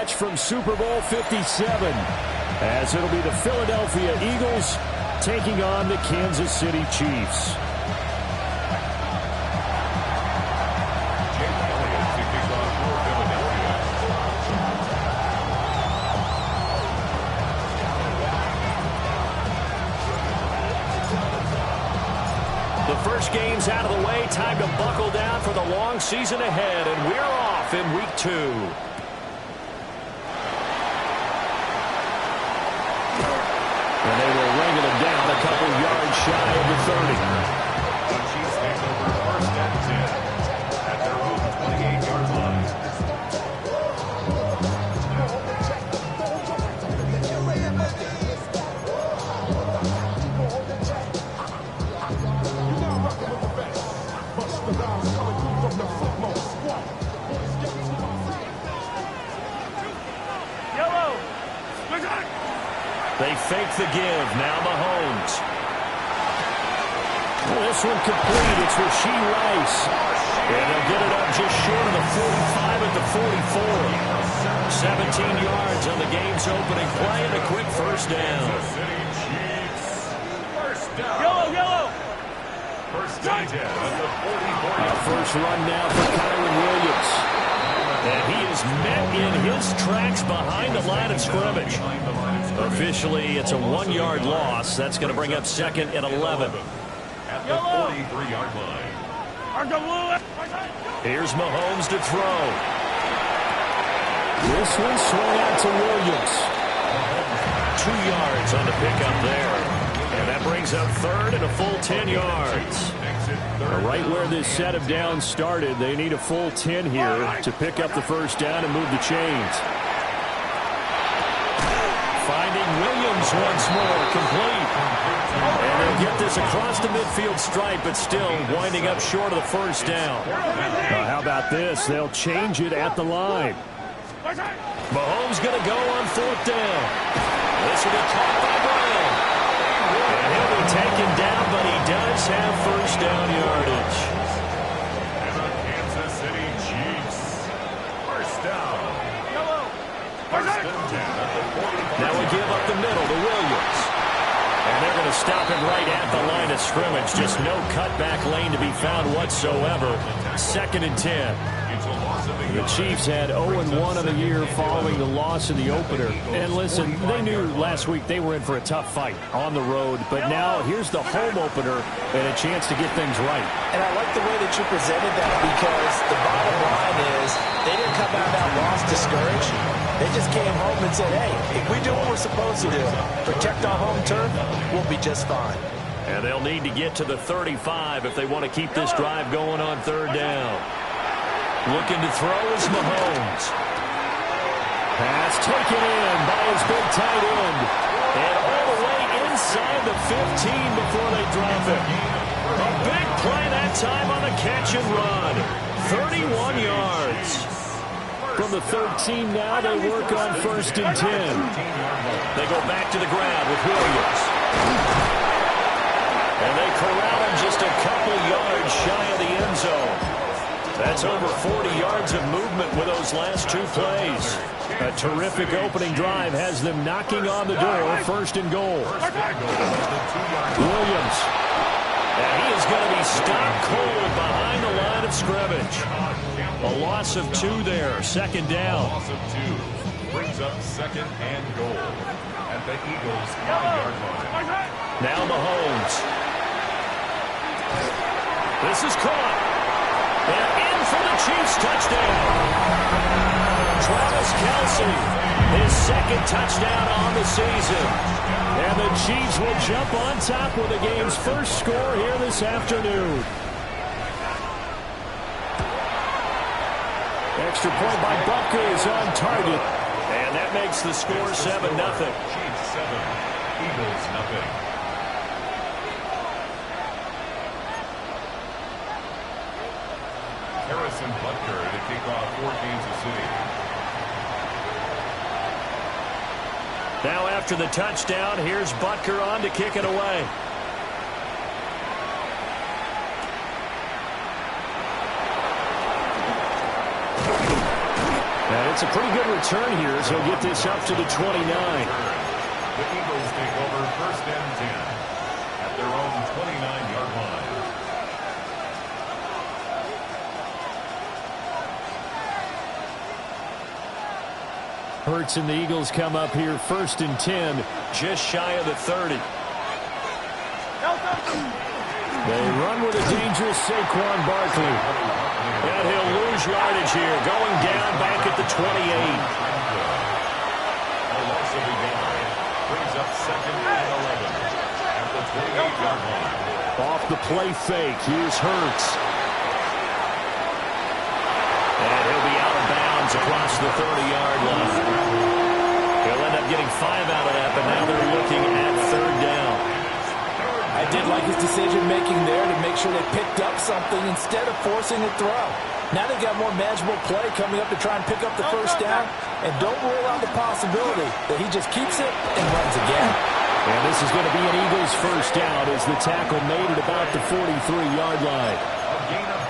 rematch from Super Bowl 57, as it'll be the Philadelphia Eagles taking on the Kansas City Chiefs. The first game's out of the way. Time to buckle down for the long season ahead, and we're off in week 2. And they will wrangle it down a couple yards shy of the 30. The Chiefs take over first and 10 at their own 28-yard line. They fake the give. Now Mahomes. This one complete. It's Rashee Rice. And they'll get it up just short of the 45 at the 44. 17 yards on the game's opening play and a quick first down. Yellow. First and 10 at the 44. First run now for Kyren Williams. And he is met in his tracks behind the line of scrimmage. Officially, it's a 1-yard loss. That's going to bring up second and 11. At the 43-yard line. Here's Mahomes to throw. This one swung out to Williams. 2 yards on the pickup there. And that brings up third and a full 10 yards. Right where this set of downs started, they need a full 10 here to pick up the first down and move the chains. Finding Williams once more, complete. And they'll get this across the midfield stripe, but still winding up short of the first down. How about this? They'll change it at the line. Mahomes going to go on 4th down. This will be caught by Brown. And he'll be taken down, but he does have first down yardage. And the Kansas City Chiefs. First down. First and 10 at the 45. Now we give up the middle to Williams. And they're going to stop him right at the line of scrimmage. Just no cutback lane to be found whatsoever. Second and 10. The Chiefs had 0-1 on the year following the loss in the opener. And listen, they knew last week they were in for a tough fight on the road. But now here's the home opener and a chance to get things right. And I like the way that you presented that, because the bottom line is they didn't come out of that loss discouraged. They just came home and said, hey, if we do what we're supposed to do, protect our home turf, we'll be just fine. And they'll need to get to the 35 if they want to keep this drive going on 3rd down. Looking to throw is Mahomes. Pass taken in by his big tight end. And all the way inside the 15 before they drop it. A big play that time on the catch and run. 31 yards. From the 13 now, they work on 1st and 10. They go back to the ground with Williams. And they corral him just a couple yards shy of the end zone. That's over 40 yards of movement with those last 2 plays. A terrific opening drive has them knocking on the door, 1st and goal. Williams. And he is going to be stopped cold behind the line of scrimmage. A loss of 2 there, 2nd down. Loss of 2 brings up 2nd and goal at the Eagles' 5-yard line. Now Mahomes. This is caught. And in for the Chiefs touchdown. Travis Kelce, his 2nd touchdown on the season. And the Chiefs will jump on top with the game's first score here this afternoon. Extra point by Butker is on target. And that makes the score 7-0. Chiefs 7, Eagles 0. Harrison Butker to kick off for Kansas City. Now after the touchdown, here's Butker on to kick it away. Now It's a pretty good return here as he'll get this up to the 29. The Eagles take over 1st and 10 at their own 29-yard line. Hurts and the Eagles come up here 1st and 10, just shy of the 30. They run with a dangerous Saquon Barkley. And he'll lose yardage here, going down back at the 28. A loss of a yard brings up 2nd and 11 at the 28-yard line. Off the play fake, here's Hurts. And he'll be out of bounds across the 30-yard line. He'll end up getting 5 out of that, but now they're looking at 3rd down. I did like his decision-making there to make sure they picked up something instead of forcing a throw. Now they've got more manageable play coming up to try and pick up the 1st down. And don't rule out the possibility that he just keeps it and runs again. And this is going to be an Eagles 1st down as the tackle made at about the 43-yard line.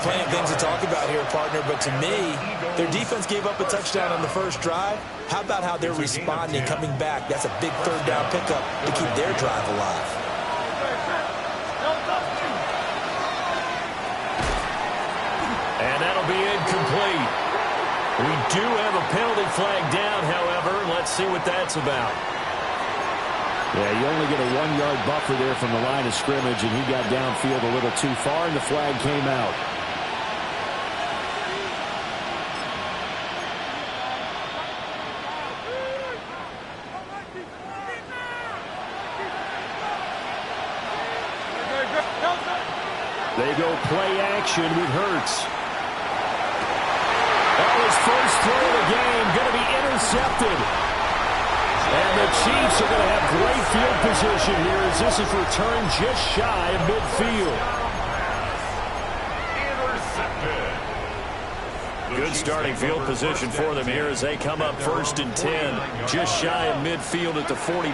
Plenty of things to talk about here, partner, but to me, their defense gave up a touchdown on the 1st drive. How about how they're responding, coming back? That's a big 3rd down pickup to keep their drive alive. And that'll be incomplete. We do have a penalty flag down, however. Let's see what that's about. Yeah, you only get a 1-yard buffer there from the line of scrimmage, and he got downfield a little too far, and the flag came out. They go play action with Hurts. His first throw of the game going to be intercepted. And the Chiefs are going to have great field position here as this is returned just shy of midfield. Good starting field position for them here as they come up 1st and 10, just shy of midfield at the 49.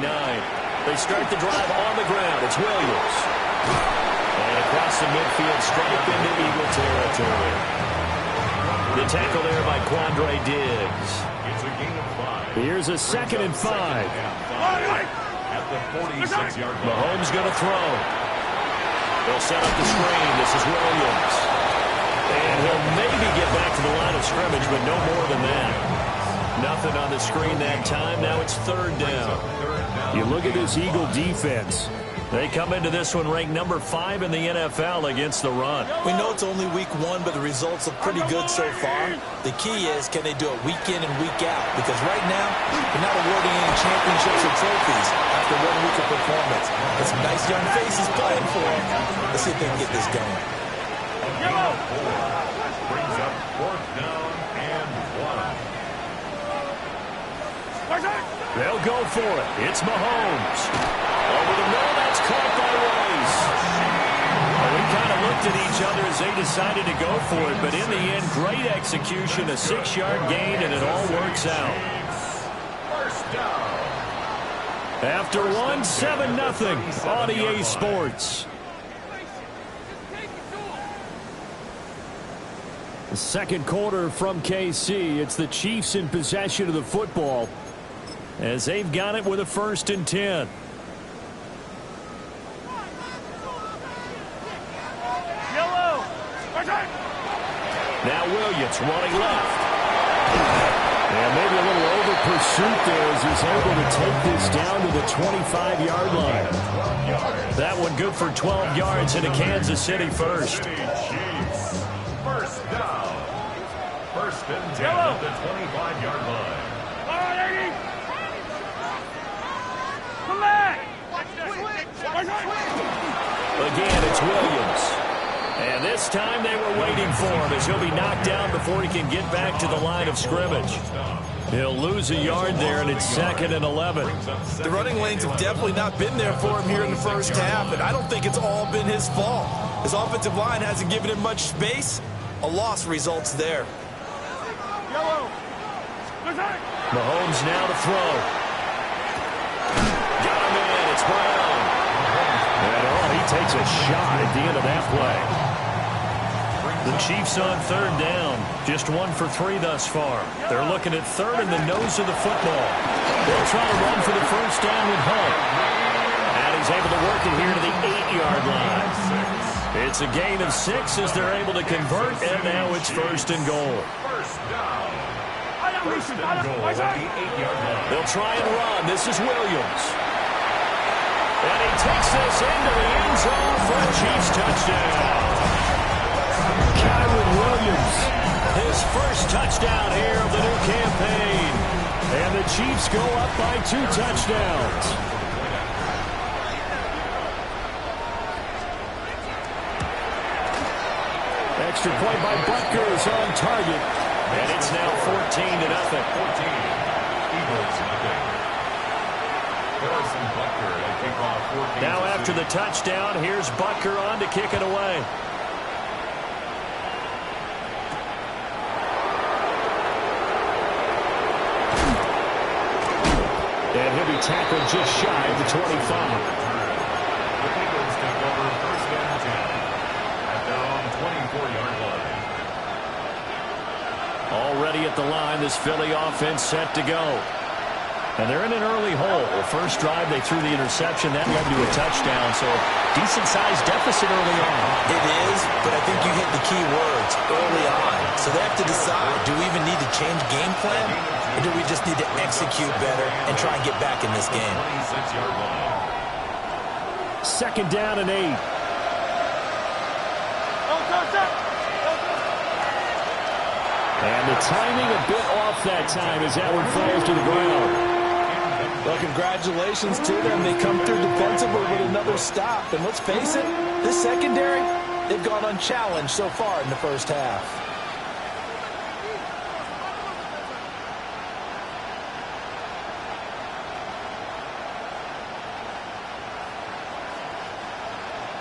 They start the drive on the ground. It's Williams. And across the midfield, straight into Eagle territory. The tackle there by Quandre Diggs. It's a gain of 5. Here's a 2nd and 5. At the 46-yard line. Mahomes going to throw. They'll set up the screen. This is Williams. And he'll maybe get back to the line of scrimmage, but no more than that. Nothing on the screen that time. Now it's 3rd down. You look at this Eagle defense. They come into this one ranked number 5 in the NFL against the run. We know it's only week 1, but the results look pretty good so far. The key is, can they do it week in and week out? Because right now, they're not awarding any championships or trophies after 1 week of performance. There's some nice young faces playing for them. Let's see if they can get this going. Brings up 4th down and 1. They'll go for it. It's Mahomes. Over the middle, that's caught by Rice. Well, we kind of looked at each other as they decided to go for it, but in the end, great execution, a 6-yard gain, and it all works out. 1st down. After one, 7-0 on EA Sports. The 2nd quarter from KC. It's the Chiefs in possession of the football as they've got it with a 1st and 10. Now Williams running left. And maybe a little over pursuit there as he's able to take this down to the 25-yard line. That one good for 12 yards into Kansas City 1st. 1st down. 1st and 10 at the 25-yard line. Again, it's Williams. And this time they were waiting for him as he'll be knocked down before he can get back to the line of scrimmage. He'll lose a yard there, and it's 2nd and 11. The running lanes have definitely not been there for him here in the 1st half, and I don't think it's all been his fault. His offensive line hasn't given him much space. A loss results there. Mahomes now to throw. Got him in. It's Brown. And he takes a shot at the end of that play. The Chiefs on third down. Just 1 for 3 thus far. They're looking at third in the nose of the football. They'll try to run for the first down with Hunt. And he's able to work it here to the 8-yard line. It's a gain of 6 as they're able to convert, and now it's first and goal. First down. First and goal at the 8-yard line. They'll try and run. This is Williams. And he takes this into the end zone for a Chiefs touchdown. Kyren Williams, his first touchdown here of the new campaign. And the Chiefs go up by 2 touchdowns. Extra point by Butker is on target. And it's now 14-0. 14. Eagles nothing. Harrison Butker to kick off 14. Now after the touchdown, here's Butker on to kick it away. And he'll be tackled just shy of the 25. The Eagles take over first and 10 at their own 24-yard line. Already at the line, this Philly offense set to go. And they're in an early hole. First drive, they threw the interception. That led to a touchdown, so decent-sized deficit early on. It is, but I think you hit the key words, early on. So they have to decide, do we even need to change game plan, or do we just need to execute better and try and get back in this game? 26-yard line. Second down and 8. And the timing a bit off that time as that one falls to the ground. Well, congratulations to them. They come through defensively with another stop. And let's face it, this secondary, they've gone unchallenged so far in the first half.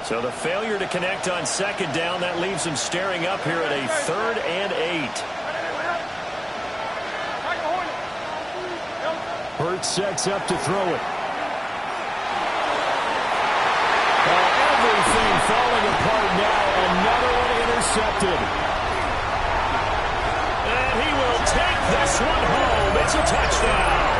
So the failure to connect on second down, that leaves them staring up here at a 3rd and 8. Hurts sets up to throw it. Everything falling apart now. Another one intercepted. And he will take this one home. It's a touchdown.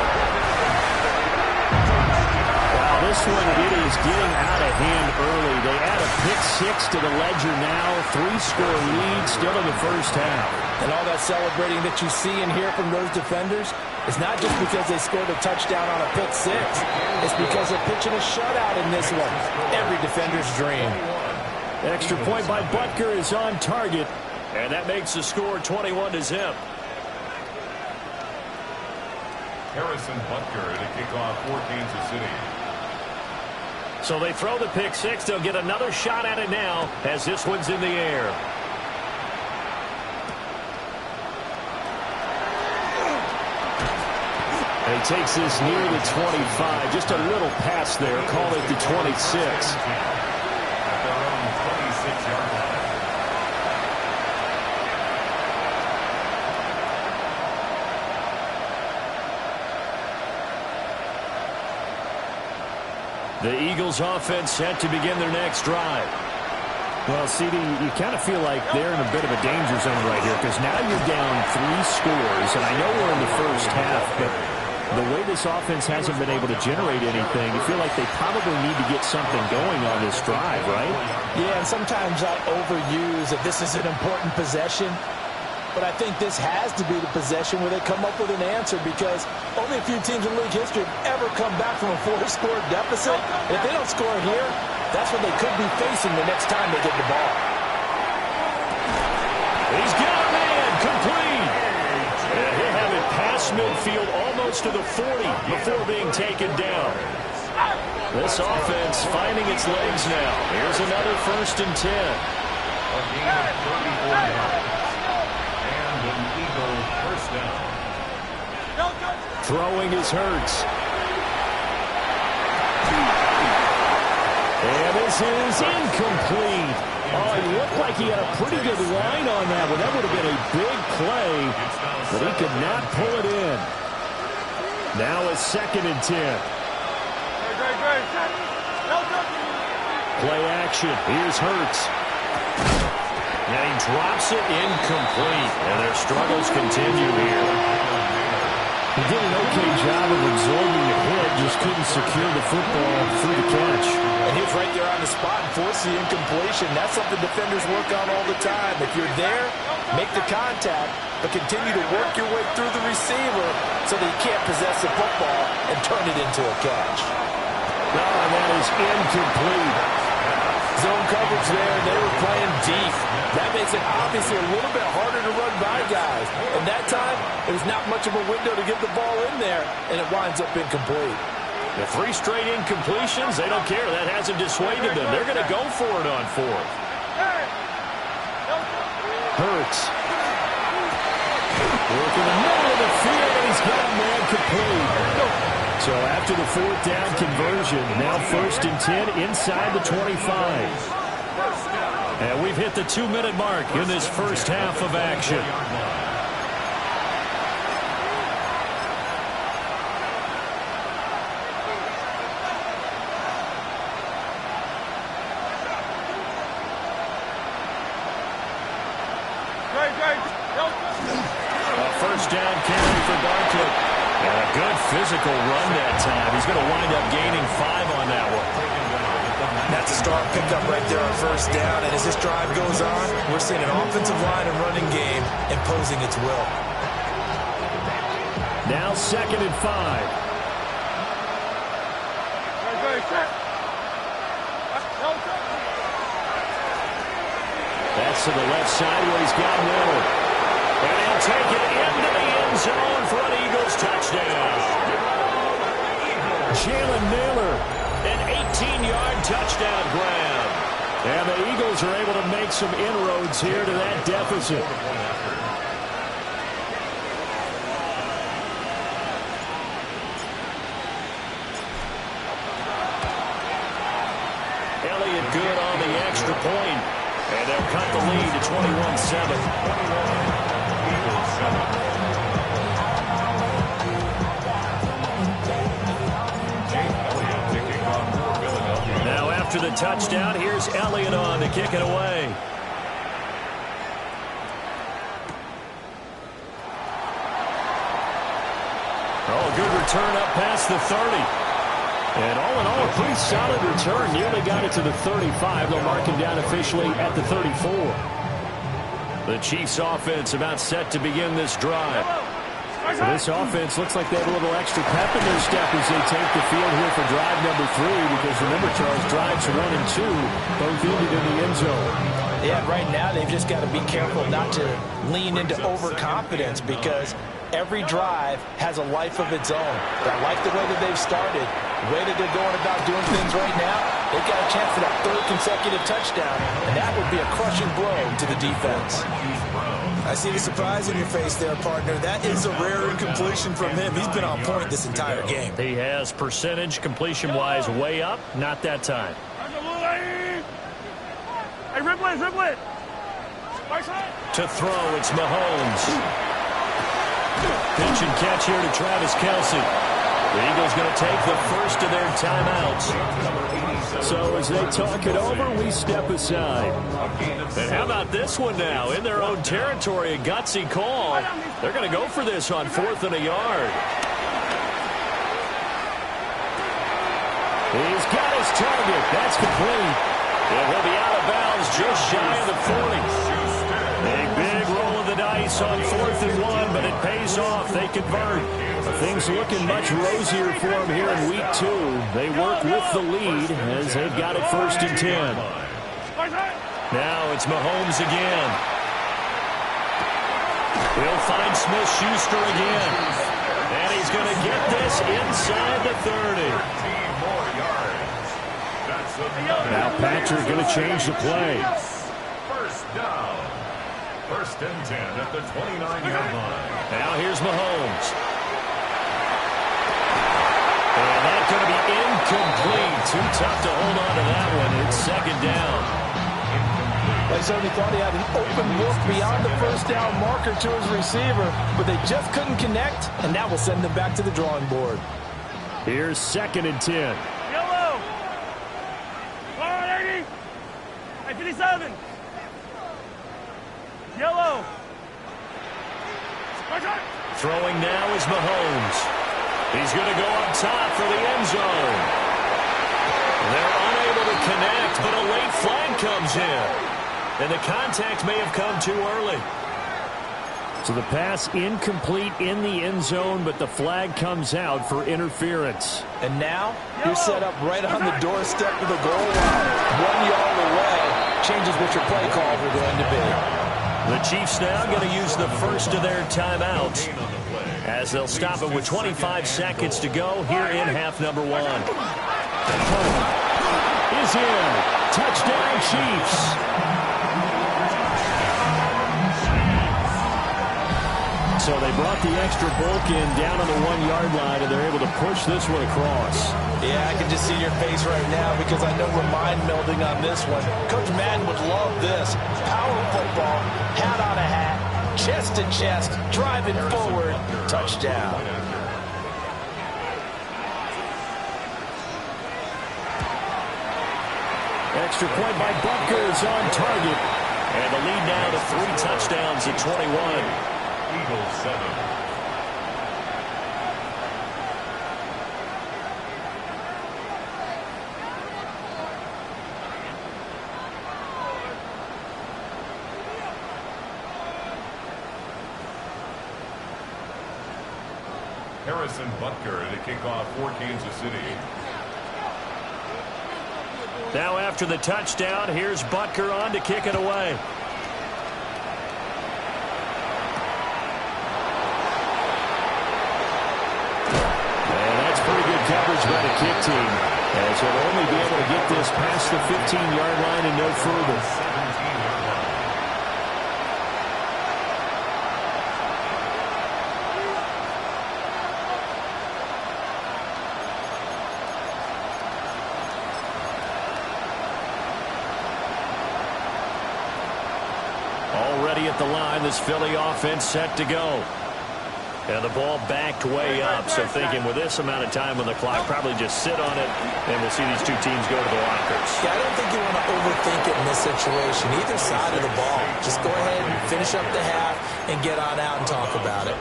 Wow, this one, it is getting out of hand early. They add a pick-6 to the ledger now. 3-score lead still in the first half. And all that celebrating that you see and hear from those defenders, it's not just because they scored a touchdown on a pick-6. It's because they're pitching a shutout in this one. Every defender's dream. Extra point by Butker is on target. And that makes the score 21-0. Harrison Butker to kick off for Kansas City. So they throw the pick-6. They'll get another shot at it now as this one's in the air. And he takes this near the 25. Just a little pass there. Call it the 26. At their own 26-yard line. The Eagles offense set to begin their next drive. Well, CD, you kind of feel like they're in a bit of a danger zone right here because now you're down 3 scores, and I know we're in the first half, but the way this offense hasn't been able to generate anything, you feel like they probably need to get something going on this drive, right? Yeah, and sometimes I overuse that this is an important possession, but I think this has to be the possession where they come up with an answer because only a few teams in league history have ever come back from a 4-score deficit. If they don't score here, that's what they could be facing the next time they get the ball. He's got a man, complete. And he'll have it past midfield almost to the 40 before being taken down. This offense finding its legs now. Here's another 1st and 10. A gain of 34 yards. And an Eagle first down. Throwing is Hurts. And this is incomplete. Oh, he looked like he had a pretty good line on that one. That would have been a big play, but he could not pull it in. Now a 2nd and 10. Play action. Here's Hurts. And he drops it incomplete. And their struggles continue here. He did an okay job of absorbing the hit, just couldn't secure the football through the catch. And he was right there on the spot and forced the incompletion. That's something defenders work on all the time. If you're there, make the contact, but continue to work your way through the receiver so that you can't possess the football and turn it into a catch. Oh, and that is incomplete. Zone coverage there, and they were playing deep. That makes it obviously a little bit harder to run by guys. And that time, there's not much of a window to get the ball in there, and it winds up incomplete. The 3 straight incompletions, they don't care. That hasn't dissuaded them. They're going to go for it on 4th. Hurts. Working the middle of the field, and he's got a man complete. So after the 4th down conversion, now 1st and 10 inside the 25. And we've hit the 2-minute mark in this first half of action. A first down carry for Barkley. And a good physical run that time. He's going to wind up gaining 5 on that one. That's a strong pickup right there on first down. And as this drive goes on, we're seeing an offensive line and running game imposing its will. Now 2nd and 5. That's to the left side where he's got Miller. And he'll take it into the end zone for an Eagles touchdown. Jalen Nailor, an 18-yard touchdown grab. And the Eagles are able to make some inroads here to that deficit. Elliott good on the extra point. And they'll cut the lead to 21-7. Now after the touchdown, here's Elliott on to kick it away. Oh, good return up past the 30. And all in all, a pretty solid return. Nearly got it to the 35. They'll mark him down officially at the 34. The Chiefs offense about set to begin this drive. So this offense looks like they have a little extra pep in their step as they take the field here for drive number 3. Because remember, Charles, drives 1 and 2 both ended in the end zone. Yeah, right now they've just got to be careful not to lean into overconfidence because every drive has a life of its own. But I like the way that they've started. The way that they're going about doing things right now, they've got a chance for that 3rd consecutive touchdown, and that would be a crushing blow to the defense. I see the surprise in your face there, partner. That is a rare incompletion from him. He's been on point this entire game. He has percentage completion-wise way up. Not that time. Hey, Riplet. To throw, it's Mahomes. Pitch and catch here to Travis Kelce. The Eagles going to take the first of their timeouts. So as they talk it over, we step aside. And how about this one now? In their own territory, a gutsy call. They're going to go for this on 4th and a yard. He's got his target. That's complete. And he'll be out of bounds just shy of the 40. A big roll of the dice on 4th and 1, but it pays off. They convert. Things looking much rosier for them here in week 2. They work with the lead as they've got it 1st and 10. Now it's Mahomes again. He'll find Smith-Schuster again. And he's going to get this inside the 30. Now Patrick going to change the play. First down. 1st and 10 at the 29-yard line. Now here's Mahomes. And that's going to be incomplete. Too tough to hold on to that one. It's 2nd down. They certainly thought he had an open look beyond the first down marker to his receiver, but they just couldn't connect, and that will send them back to the drawing board. Here's 2nd and 10. Yellow. 180. 57. Yellow. Throwing now is Mahomes. He's going to go up top for the end zone. They're unable to connect, but a late flag comes in. And the contact may have come too early. So the pass incomplete in the end zone, but the flag comes out for interference. And now you're set up right on the doorstep of the goal line. 1 yard away changes what your play calls are going to be. The Chiefs now going to use the first of their timeouts as they'll stop it with 25 seconds to go here in half number 1. Is in. Touchdown, Chiefs. So they brought the extra bulk in down on the 1 yard line, and they're able to push this one across. Yeah, I can just see your face right now because I know we're mind melding on this one. Coach Madden would love this. Power football, hat on a hat, chest to chest, driving forward, touchdown. Extra point by Butker is on target. And the lead now to 3 touchdowns at 21. Eagles 7. Harrison Butker to kick off for Kansas City. Now after the touchdown, here's Butker on to kick it away. Coverage by the kick team, as he'll only be able to get this past the 15-yard line and no further. 17-yard line. Already at the line, this Philly offense set to go. And the ball backed way up, so thinking with this amount of time on the clock, probably just sit on it, and we'll see these two teams go to the lockers. Yeah, I don't think you want to overthink it in this situation, either side of the ball. Just go ahead and finish up the half and get on out and talk about it.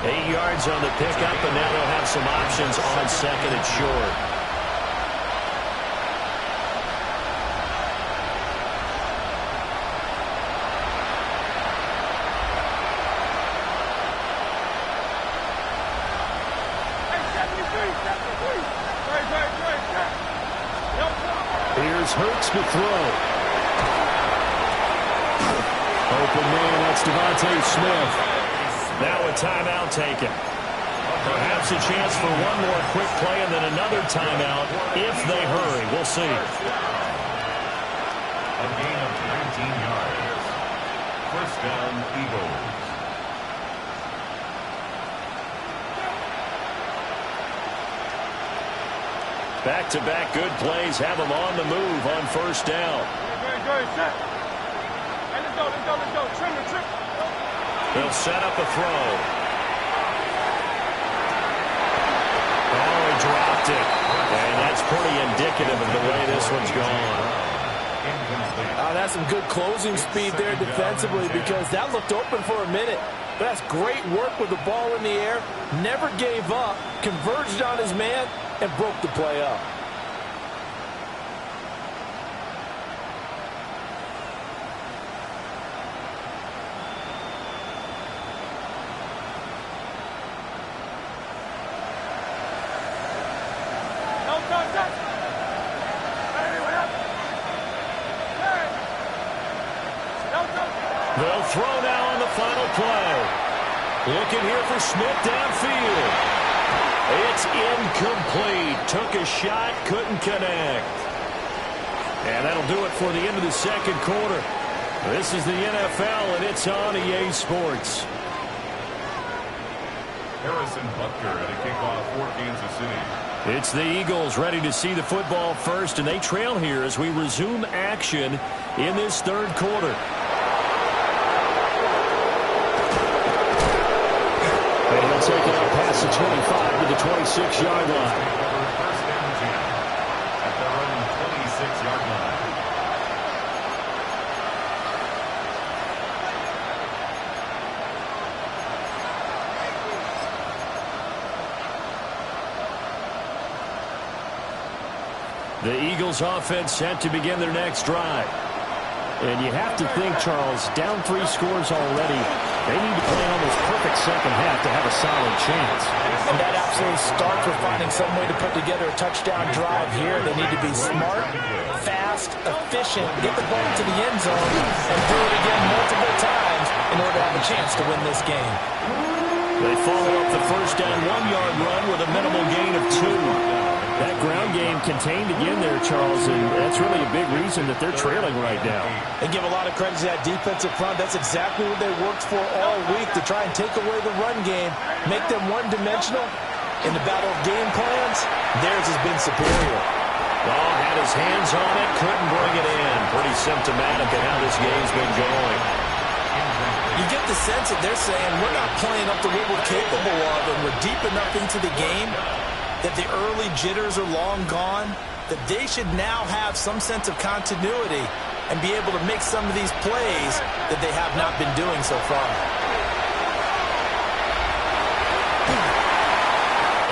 8 yards on the pickup, and now they'll have some options on second and short. Here's Hurts to throw. Open man, that's Devontae Smith. Now a timeout taken. Perhaps a chance for one more quick play and then another timeout if they hurry. We'll see. A gain of 19 yards. First down, Eagles. Back-to-back good plays have them on the move on first down. They'll set up a throw. Oh, he dropped it. And that's pretty indicative of the way this one's gone. That's some good closing speed there defensively because that looked open for a minute. But that's great work with the ball in the air. Never gave up, converged on his man, and broke the play up. They'll throw now on the final play. Looking here for Smith downfield. It's incomplete. Took a shot, couldn't connect. And that'll do it for the end of the second quarter. This is the NFL, and it's on EA Sports. Harrison Butker at a kickoff for Kansas City. It's the Eagles ready to see the football first, and they trail here as we resume action in this third quarter. And he'll take it out past the 25 to the 26-yard line. First down 10 at their own 26-yard line. The Eagles offense set to begin their next drive. And you have to think, Charles, down 3 scores already. They need to play an almost perfect second half to have a solid chance. And that absolutely starts with finding some way to put together a touchdown drive here. They need to be smart, fast, efficient, get the ball to the end zone, and do it again multiple times in order to have a chance to win this game. They follow up the first down 1-yard run with a minimal gain of 2. That ground game contained again there, Charles, and that's really a big reason that they're trailing right now. They give a lot of credit to that defensive front. That's exactly what they worked for all week, to try and take away the run game, make them one-dimensional. In the battle of game plans, theirs has been superior. Oh, had his hands on it, couldn't bring it in. Pretty symptomatic of how this game's been going. You get the sense that they're saying, we're not playing up to what we're capable of, and we're deep enough into the game that the early jitters are long gone, that they should now have some sense of continuity and be able to make some of these plays that they have not been doing so far.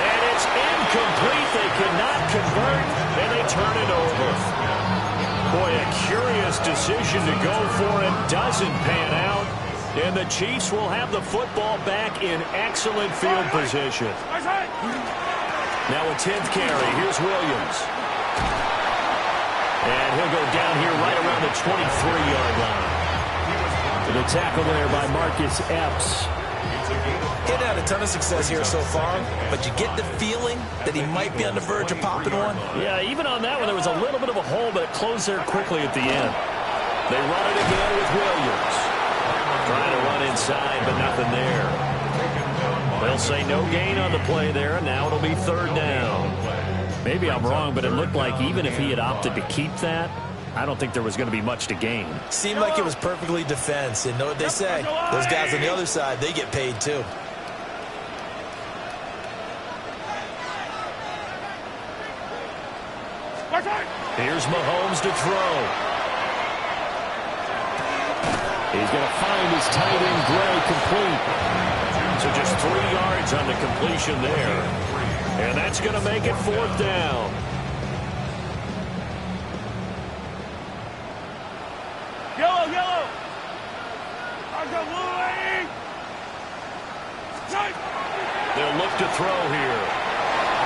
And it's incomplete. They could not convert, and they turn it over. Boy, a curious decision to go for it. Doesn't pan out. And the Chiefs will have the football back in excellent field position. Now a 10th carry. Here's Williams. And he'll go down here right around the 23-yard line. The tackle there by Marcus Epps. He's had a ton of success here so far, but you get the feeling that he might be on the verge of popping one. Yeah, even on that one, there was a little bit of a hole, but it closed there quickly at the end. They run it again with Williams. Trying to run inside, but nothing there. They'll say no gain on the play there, and now it'll be 3rd down. Maybe I'm wrong, but it looked like even if he had opted to keep that, I don't think there was going to be much to gain. Seemed like it was perfectly defense, and know what they say. Those guys on the other side, they get paid too. Here's Mahomes to throw. He's going to find his tight end, Gray, complete. So just 3 yards on the completion there. And that's going to make it 4th down. Yellow, yellow. They'll look to throw here.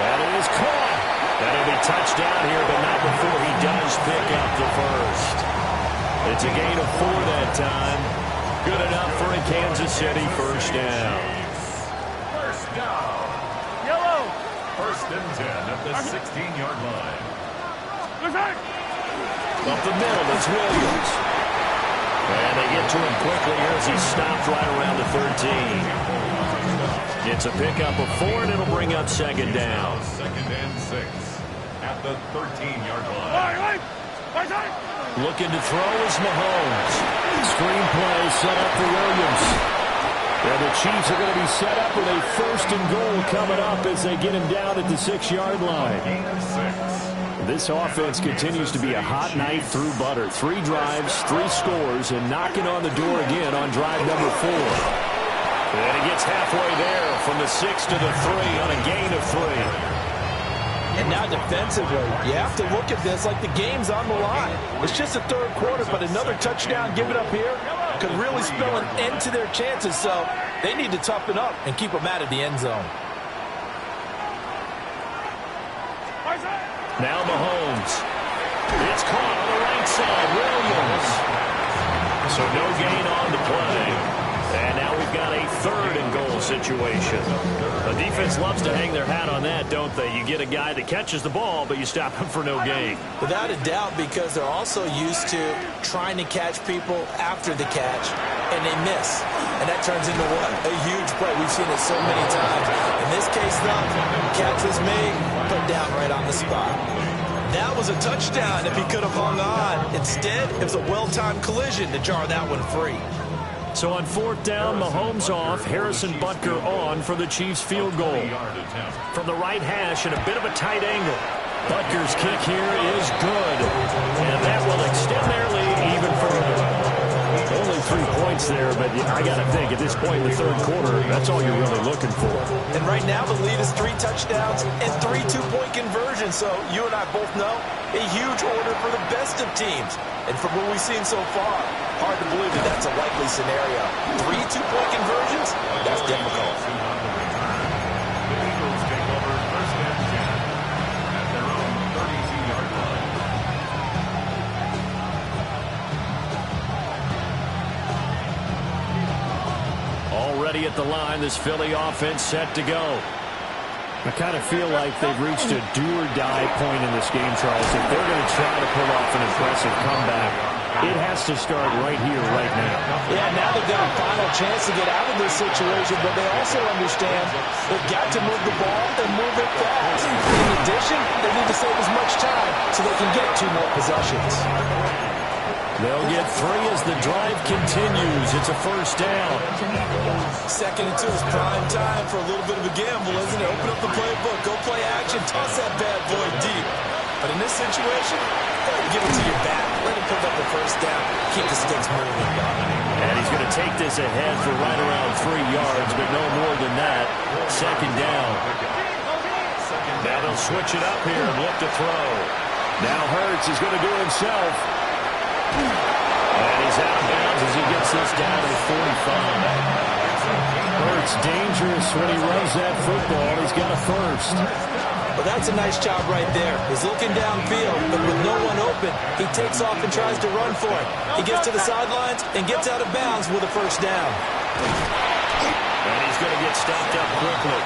That is caught. That'll be touchdown here, but not before he does pick up the first. It's a gain of 4 that time. Good enough for a Kansas City first down. First down. Yellow. 1st and 10 at the 16-yard line. Up the middle, it's Williams. And they get to him quickly here as he stopped right around the 13. It's a pickup of 4, and it'll bring up 2nd down. 2nd and 6 at the 13-yard line. Looking to throw is Mahomes. Screenplay set up for Williams. And the Chiefs are going to be set up with a 1st and goal coming up as they get him down at the 6-yard line. Gain of 6. This offense continues to be a hot knife through butter. 3 drives, 3 scores, and knocking on the door again on drive number 4. And he gets halfway there from the 6 to the 3 on a gain of 3. And now defensively, you have to look at this like the game's on the line. It's just the 3rd quarter, but another touchdown given up here could really spell an end to their chances. So they need to toughen up and keep them out of the end zone. Now Mahomes. It's caught on the right side. Williams. So no gain on the play. And now we've got a 3rd and goal situation. The defense loves to hang their hat on that, don't they? You get a guy that catches the ball, but you stop him for no gain. Without a doubt, because they're also used to trying to catch people after the catch, and they miss. And that turns into what? A huge play. We've seen it so many times. In this case, though, catch was made, put down right on the spot. That was a touchdown if he could have hung on. Instead, it was a well-timed collision to jar that one free. So on 4th down, Mahomes off, Harrison Butker on for the Chiefs field goal. From the right hash and a bit of a tight angle. Butker's kick here is good. And that will extend their lead even further. Only only 3 points there, but I got to think, at this point in the third quarter, that's all you're really looking for. And right now, the lead is 3 touchdowns and 3 two-point conversions. So you and I both know a huge order for the best of teams. And from what we've seen so far, hard to believe that that's a likely scenario. 3 two-point conversions? That's difficult. The Eagles take over first and 10 at their own 32-yard line. Already at the line, this Philly offense set to go. I kind of feel like they've reached a do-or-die point in this game, Charles. If they're going to try to pull off an impressive comeback, it has to start right here, right now. Yeah, now they've got a final chance to get out of this situation, but they also understand they've got to move the ball and move it fast. In addition, they need to save as much time so they can get 2 more possessions. They'll get 3 as the drive continues. It's a first down. 2nd and 2 is prime time for a little bit of a gamble, isn't it? Open up the playbook, go play action, toss that bad boy deep. But in this situation, go ahead and give it to your back. Let him pick up the first down, keep the sticks moving. And he's going to take this ahead for right around 3 yards, but no more than that. 2nd down. Now they'll switch it up here and look to throw. Now Hurts is going to do it himself. And he's out of bounds as he gets this down to the 45. Hurts dangerous when he runs that football. He's got a first. Well, that's a nice job right there. He's looking downfield, but with no one open, he takes off and tries to run for it. He gets to the sidelines and gets out of bounds with a first down. And he's going to get stopped up quickly.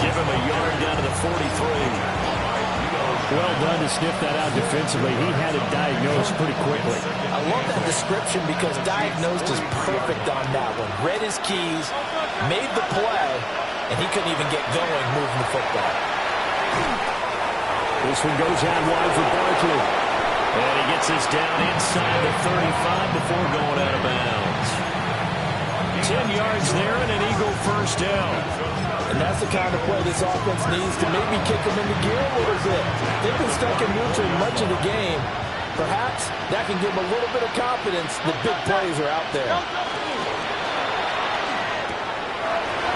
Give him a yard down to the 43. Well done to sniff that out defensively. He had it diagnosed pretty quickly. I love that description because diagnosed is perfect on that one. Read his keys, made the play, and he couldn't even get going moving the football. This one goes out wide for Barkley. And he gets this down inside the 35 before going out of bounds. 10 yards there and an Eagle first down. And that's the kind of play this offense needs to maybe kick them into gear a little bit. They've been stuck in neutral much of the game. Perhaps that can give them a little bit of confidence that big plays are out there.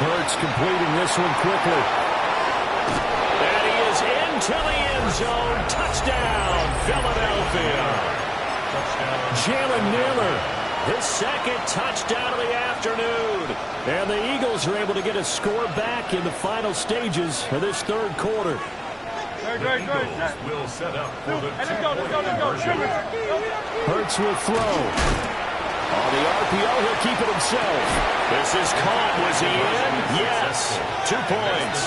Hurts completing this one quickly. And he is into the end zone. Touchdown, Philadelphia. Jalen Nailor, his 2nd touchdown of the afternoon. And the Eagles are able to get a score back in the final stages of this 3rd quarter. The Eagles will set up for the two-point conversion. Hurts will throw. On the RPO, he'll keep it himself. This is caught. Was he in? Yes. 2 points.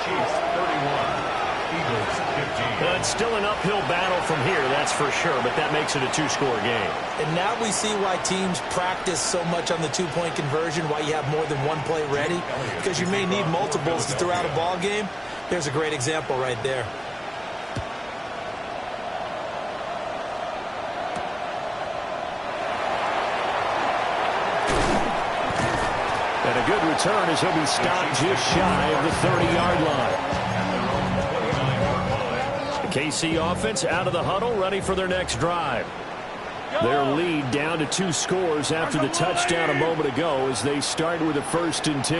Chiefs 31. Eagles 15. It's still an uphill battle from here, that's for sure, but that makes it a 2-score game. And now we see why teams practice so much on the 2-point conversion, why you have more than one play ready, because you may need multiples to throw out a ball game. There's a great example right there. And a good return as he'll be stopped just shy of the 30-yard line. KC offense out of the huddle, ready for their next drive. Their lead down to 2 scores after the touchdown a moment ago as they start with a 1st and 10.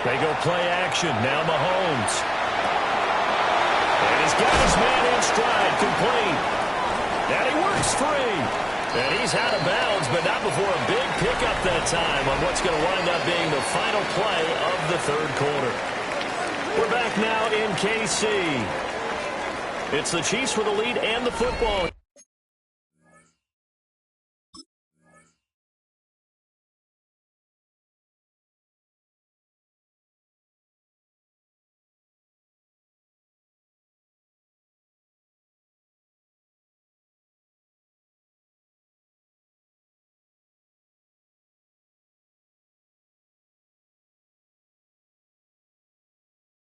They go play action. Now Mahomes. And he's got his man in stride, complete. And he works free. And he's out of bounds, but not before a big pickup that time on what's going to wind up being the final play of the 3rd quarter. We're back now in KC. It's the Chiefs with the lead and the football.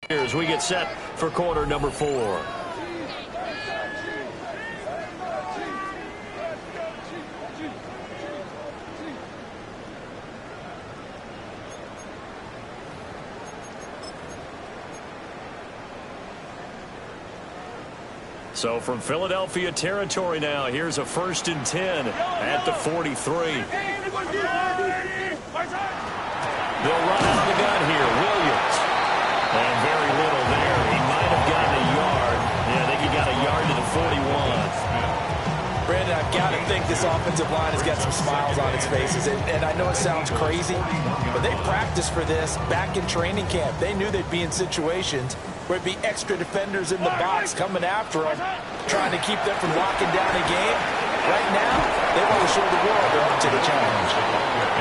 As we get set for quarter number 4. So from Philadelphia territory now, here's a 1st and 10 at the 43. They'll run out of the gun here. Williams. And very little there. He might have gotten a yard. Yeah, I think he got a yard to the 41. Brandon, I've got to think this offensive line has got some smiles on its faces. And I know it sounds crazy, but they practiced for this back in training camp. They knew they'd be in situations where it'd be extra defenders in the box coming after them, trying to keep them from locking down a game. Right now, they want to show the world they're up to the challenge.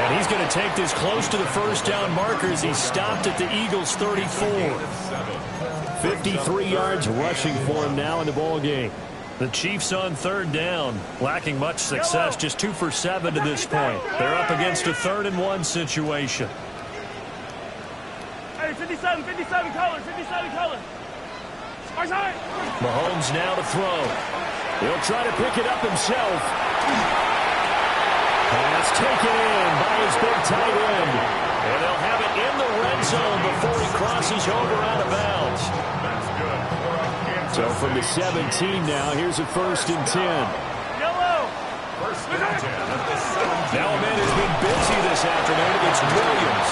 And he's going to take this close to the first down markers. He stopped at the Eagles' 34. 53 yards rushing for him now in the ball game. The Chiefs on 3rd down, lacking much success, just 2 for 7 to this point. They're up against a 3rd and 1 situation. Hey, 57 color, 57 color. Mahomes now to throw. He'll try to pick it up himself. Pass taken in by his big tight end. And they'll have it in the red zone before he crosses over out of bounds. That's good. So from the 17 now, here's a 1st and 10. Yellow. First and 10 at the 17. Now a man has been busy this afternoon against Williams.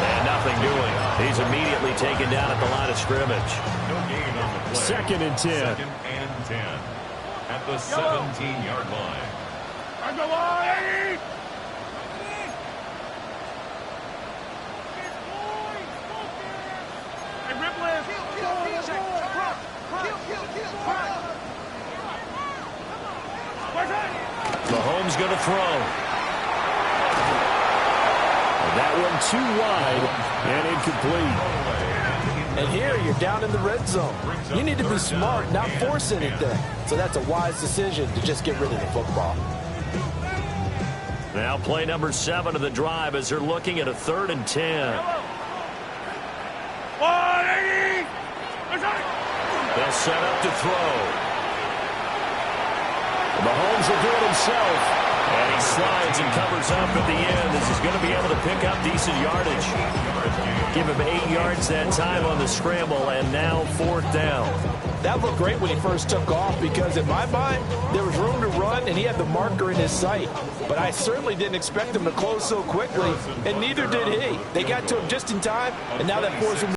And nothing doing. He's immediately taken down at the line of scrimmage. No gain on the play. 2nd and 10. 2nd and 10 at the 17-yard line. I'm the line. Hey, Ripley. Mahomes going to throw. That one too wide and incomplete. And here you're down in the red zone. You need to be smart, not force anything. So that's a wise decision to just get rid of the football. Now play number 7 of the drive as they're looking at a 3rd and 10. 180. They'll set up to throw. Mahomes will do it himself. And he slides and covers up at the end as he's going to be able to pick up decent yardage. Give him 8 yards that time on the scramble, and now 4th down. That looked great when he first took off because, in my mind, there was room to run, and he had the marker in his sight. But I certainly didn't expect him to close so quickly, and neither did he. They got to him just in time, and now that forced him